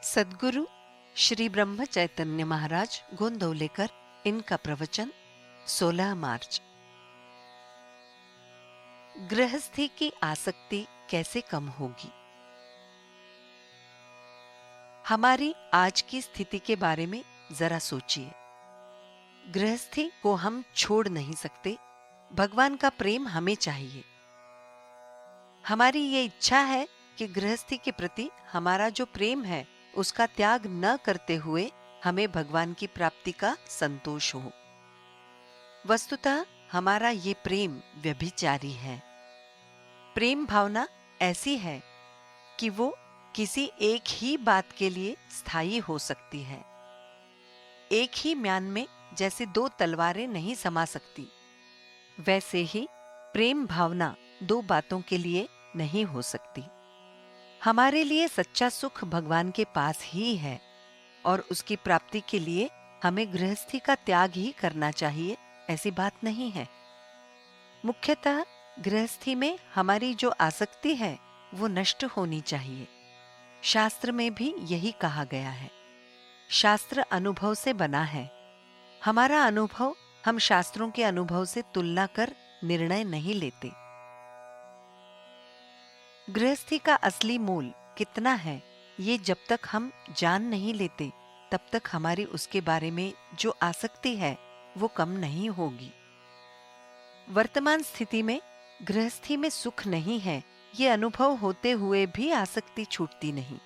सद्गुरु श्री ब्रह्म चैतन्य महाराज गोंदवलेकर, इनका प्रवचन 16 मार्च। गृहस्थी की आसक्ति कैसे कम होगी। हमारी आज की स्थिति के बारे में जरा सोचिए। गृहस्थी को हम छोड़ नहीं सकते। भगवान का प्रेम हमें चाहिए। हमारी ये इच्छा है कि गृहस्थी के प्रति हमारा जो प्रेम है उसका त्याग न करते हुए हमें भगवान की प्राप्ति का संतोष हो। वस्तुतः हमारा ये प्रेम व्यभिचारी है। प्रेम भावना ऐसी है कि वो किसी एक ही बात के लिए स्थायी हो सकती है। एक ही म्यान में जैसे दो तलवारें नहीं समा सकती, वैसे ही प्रेम भावना दो बातों के लिए नहीं हो सकती। हमारे लिए सच्चा सुख भगवान के पास ही है और उसकी प्राप्ति के लिए हमें गृहस्थी का त्याग ही करना चाहिए, ऐसी बात नहीं है। मुख्यतः गृहस्थी में हमारी जो आसक्ति है वो नष्ट होनी चाहिए। शास्त्र में भी यही कहा गया है। शास्त्र अनुभव से बना है। हमारा अनुभव हम शास्त्रों के अनुभव से तुलना कर निर्णय नहीं लेते। गृहस्थी का असली मूल कितना है ये जब तक हम जान नहीं लेते तब तक हमारी उसके बारे में जो आसक्ति है वो कम नहीं होगी। वर्तमान स्थिति में गृहस्थी में सुख नहीं है ये अनुभव होते हुए भी आसक्ति छूटती नहीं।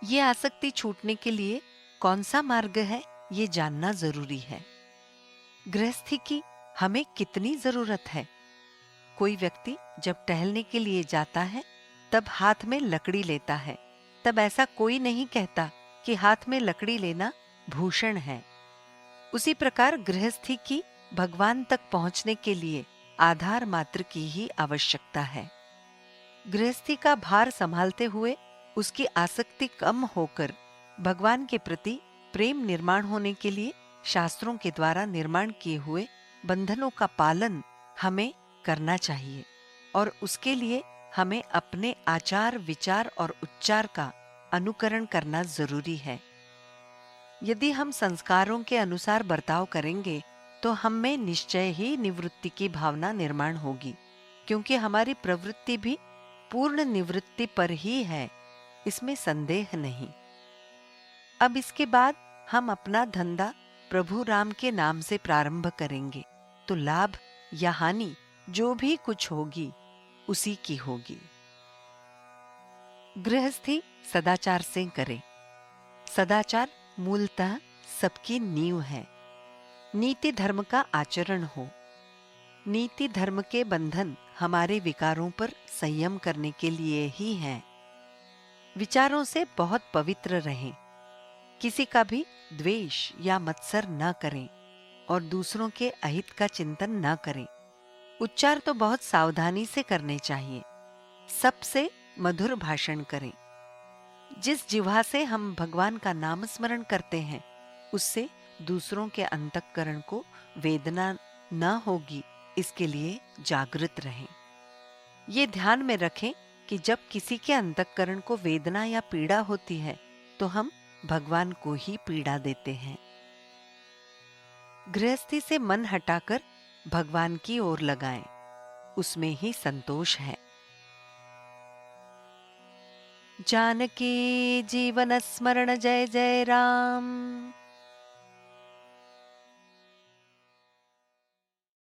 ये आसक्ति छूटने के लिए कौन सा मार्ग है ये जानना जरूरी है। गृहस्थी की हमें कितनी जरूरत है। कोई व्यक्ति जब टहलने के लिए जाता है तब हाथ में लकड़ी लेता है, तब ऐसा कोई नहीं कहता कि हाथ में लकड़ी लेना भूषण है। उसी प्रकार गृहस्थी की भगवान तक पहुंचने के लिए आधार मात्र की ही आवश्यकता है। गृहस्थी का भार संभालते हुए उसकी आसक्ति कम होकर भगवान के प्रति प्रेम निर्माण होने के लिए शास्त्रों के द्वारा निर्माण किए हुए बंधनों का पालन हमें करना चाहिए और उसके लिए हमें अपने आचार विचार और उच्चार का अनुकरण करना जरूरी है। यदि हम संस्कारों के अनुसार बर्ताव करेंगे तो हम में निश्चय ही निवृत्ति की भावना निर्माण होगी, क्योंकि हमारी प्रवृत्ति भी पूर्ण निवृत्ति पर ही है, इसमें संदेह नहीं। अब इसके बाद हम अपना धंधा प्रभु राम के नाम से प्रारंभ करेंगे तो लाभ या हानि जो भी कुछ होगी उसी की होगी। गृहस्थी सदाचार से करें। सदाचार मूलतः सबकी नींव है। नीति धर्म का आचरण हो। नीति धर्म के बंधन हमारे विकारों पर संयम करने के लिए ही हैं। विचारों से बहुत पवित्र रहें। किसी का भी द्वेष या मत्सर न करें और दूसरों के अहित का चिंतन न करें। उच्चार तो बहुत सावधानी से करने चाहिए। सबसे मधुर भाषण करें। जिस जिह्वा से हम भगवान का नाम स्मरण करते हैं उससे दूसरों के अंतःकरण को वेदना न होगी, इसके लिए जागृत रहें। ये ध्यान में रखें कि जब किसी के अंतःकरण को वेदना या पीड़ा होती है तो हम भगवान को ही पीड़ा देते हैं। गृहस्थी से मन हटाकर भगवान की ओर लगाएं, उसमें ही संतोष है। जानकी जीवन स्मरण जय जय राम।